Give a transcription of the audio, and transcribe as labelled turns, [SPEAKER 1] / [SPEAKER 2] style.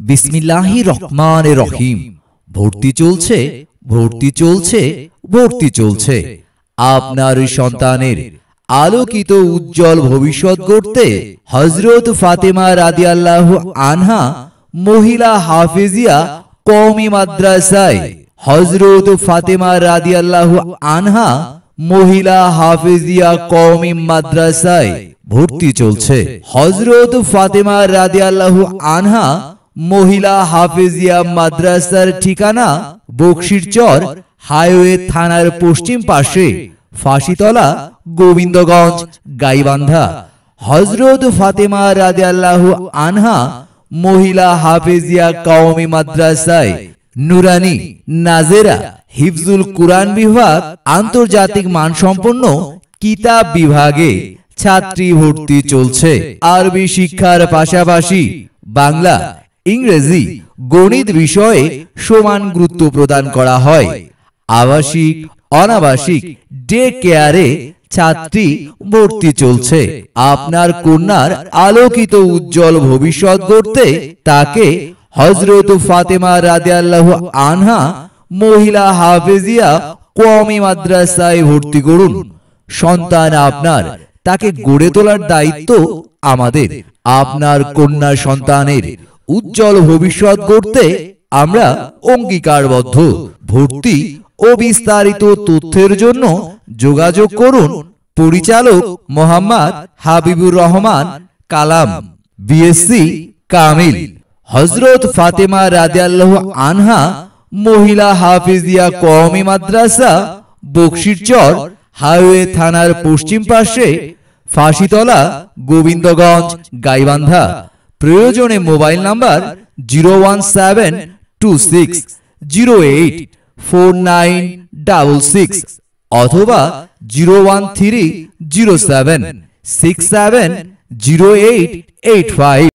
[SPEAKER 1] বিসমিল্লাহির রহমানির রহিম। ভর্তি চলছে, ভর্তি চলছে, ভর্তি চলছে। আপনার সন্তানের আলোকিত উজ্জ্বল ভবিষ্যৎ গড়তে হযরত ফাতেমা রাদিয়াল্লাহু আনহা মহিলা হাফেজিয়া কওমি মাদ্রাসায় হযরত ফাতেমা রাদিয়াল্লাহু আনহা মহিলা হাফেজিয়া কওমি মাদ্রাসায় ভর্তি চলছে। হযরত ফাতেমা রাদিয়াল্লাহু আনহা মহিলা হাফেজিয়া মাদ্রাসার ঠিকানা বকশিরচর হাইওয়ে থানার পশ্চিম পাশে, ফাঁসিতলা, গোবিন্দগঞ্জ, গাইবান্ধা। হযরত ফাতেমা রাদিয়াল্লাহু আনহা মহিলা হাফেজিয়া কওমি মাদ্রাসায় নুরানি, নাজেরা, হিফজুল কুরআন বিভাগ, আন্তর্জাতিক মানসম্পন্ন কিতাব বিভাগে ছাত্রী ভর্তি চলছে। আরবি শিক্ষার পাশাপাশি বাংলা, ইংরেজি, গণিত বিষয়ে সমান গুরুত্ব প্রদান করা হয়। আবাসিক, অনাবাসিক ডে কেয়ারে ছাত্রী ভর্তি চলছে। আপনার কন্যার আলোকিত উজ্জ্বল ভবিষ্যৎ গড়তে তাকে হযরত ফাতেমা রাদিয়াল্লাহু আনহা মহিলা হাফেজিয়া কওমি মাদ্রাসায় ভর্তি করুন। সন্তান আপনার, তাকে গড়ে তোলার দায়িত্ব আমাদের। আপনার কন্যা সন্তানের উজ্জ্বল ভবিষ্যৎ গড়তে আমরা অঙ্গীকারবদ্ধ। ভর্তি ও বিস্তারিত তথ্যের জন্য যোগাযোগ করুন পরিচালক মোহাম্মদ হাবিবুর রহমান কালাম, বিএসসি কামিল, হযরত ফাতেমা রাদিয়াল্লাহু আনহা মহিলা হাফেজিয়া কওমি মাদ্রাসা, বকশিরচর হাইওয়ে থানার পশ্চিম পাশে, ফাঁসিতলা, গোবিন্দগঞ্জ, গাইবান্ধা। প্রয়োজনে মোবাইল নাম্বার 01726084966 অথবা 01307670885।